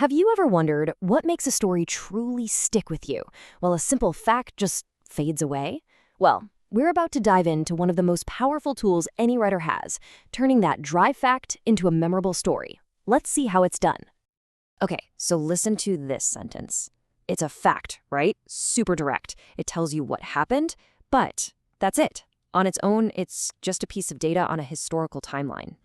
Have you ever wondered what makes a story truly stick with you, while a simple fact just fades away? Well, we're about to dive into one of the most powerful tools any writer has, turning that dry fact into a memorable story. Let's see how it's done. Okay, so listen to this sentence. It's a fact, right? Super direct. It tells you what happened, but that's it. On its own, it's just a piece of data on a historical timeline.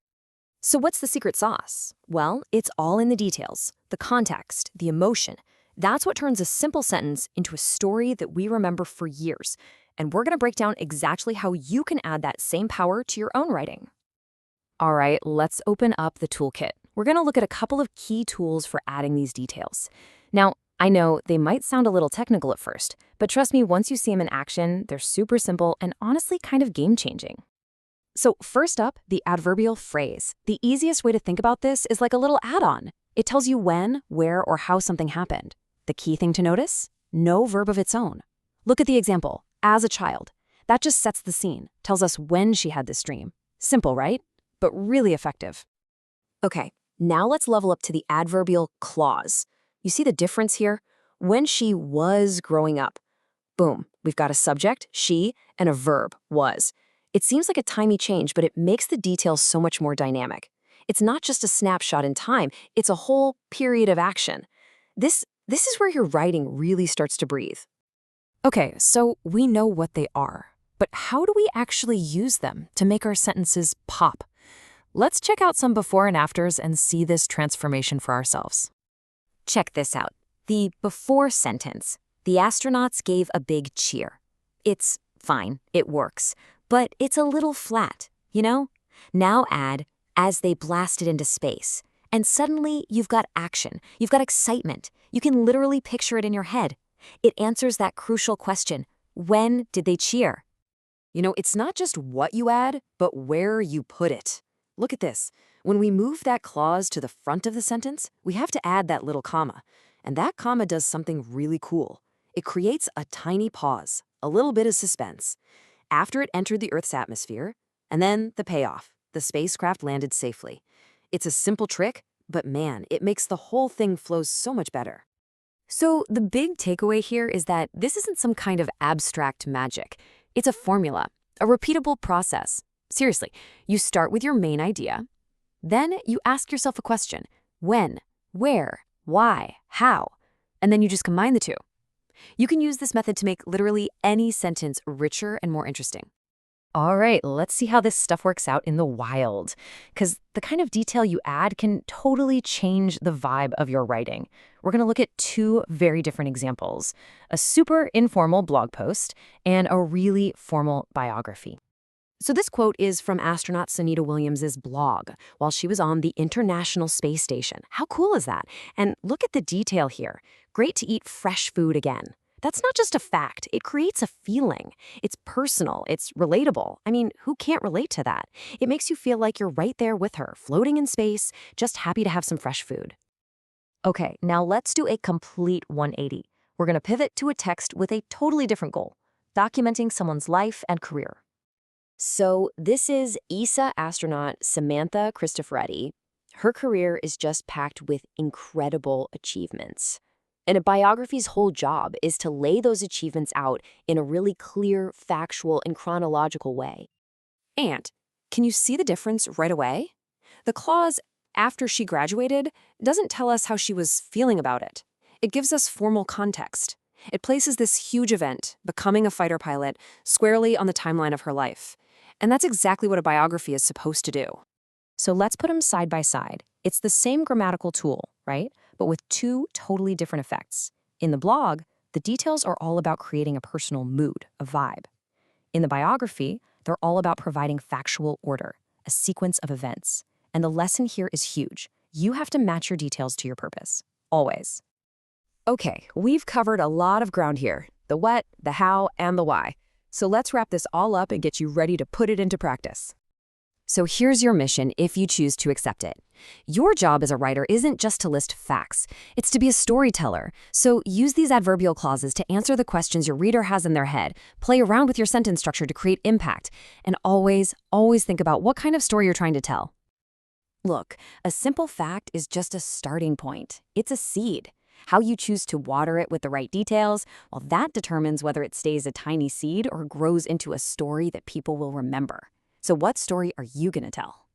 So what's the secret sauce? Well, it's all in the details, the context, the emotion. That's what turns a simple sentence into a story that we remember for years. And we're going to break down exactly how you can add that same power to your own writing. All right, let's open up the toolkit. We're going to look at a couple of key tools for adding these details. Now, I know they might sound a little technical at first, but trust me, once you see them in action, they're super simple and honestly kind of game-changing. So first up, the adverbial phrase. The easiest way to think about this is like a little add-on. It tells you when, where, or how something happened. The key thing to notice? No verb of its own. Look at the example, as a child. That just sets the scene, tells us when she had this dream. Simple, right? But really effective. Okay, now let's level up to the adverbial clause. You see the difference here? When she was growing up. Boom, we've got a subject, she, and a verb, was. It seems like a tiny change, but it makes the details so much more dynamic. It's not just a snapshot in time, it's a whole period of action. This is where your writing really starts to breathe. Okay, so we know what they are, but how do we actually use them to make our sentences pop? Let's check out some before and afters and see this transformation for ourselves. Check this out. The before sentence. The astronauts gave a big cheer. It's fine, it works. But it's a little flat, you know? Now add, as they blasted into space. And suddenly, you've got action. You've got excitement. You can literally picture it in your head. It answers that crucial question, when did they cheer? You know, it's not just what you add, but where you put it. Look at this. When we move that clause to the front of the sentence, we have to add that little comma. And that comma does something really cool. It creates a tiny pause, a little bit of suspense. After it entered the Earth's atmosphere, and then the payoff, the spacecraft landed safely. It's a simple trick, but man, it makes the whole thing flow so much better. So the big takeaway here is that this isn't some kind of abstract magic. It's a formula, a repeatable process. Seriously, you start with your main idea, then you ask yourself a question, when, where, why, how, and then you just combine the two. You can use this method to make literally any sentence richer and more interesting. All right, let's see how this stuff works out in the wild, because the kind of detail you add can totally change the vibe of your writing. We're going to look at two very different examples, a super informal blog post and a really formal biography. So this quote is from astronaut Sunita Williams's blog while she was on the International Space Station. How cool is that? And look at the detail here. Great to eat fresh food again. That's not just a fact. It creates a feeling. It's personal. It's relatable. I mean, who can't relate to that? It makes you feel like you're right there with her, floating in space, just happy to have some fresh food. Okay, now let's do a complete 180. We're going to pivot to a text with a totally different goal, documenting someone's life and career. So this is ESA astronaut Samantha Cristoforetti. Her career is just packed with incredible achievements. And a biography's whole job is to lay those achievements out in a really clear, factual, and chronological way. And can you see the difference right away? The clause, after she graduated, doesn't tell us how she was feeling about it. It gives us formal context. It places this huge event, becoming a fighter pilot, squarely on the timeline of her life. And that's exactly what a biography is supposed to do. So let's put them side by side. It's the same grammatical tool, right? But with two totally different effects. In the blog, the details are all about creating a personal mood, a vibe. In the biography, they're all about providing factual order, a sequence of events. And the lesson here is huge. You have to match your details to your purpose, always. Okay, we've covered a lot of ground here, the what, the how, and the why. So let's wrap this all up and get you ready to put it into practice. So here's your mission if you choose to accept it. Your job as a writer isn't just to list facts, it's to be a storyteller. So use these adverbial clauses to answer the questions your reader has in their head, play around with your sentence structure to create impact, and always think about what kind of story you're trying to tell. Look, a simple fact is just a starting point. It's a seed. How you choose to water it with the right details, well, that determines whether it stays a tiny seed or grows into a story that people will remember. So what story are you going to tell?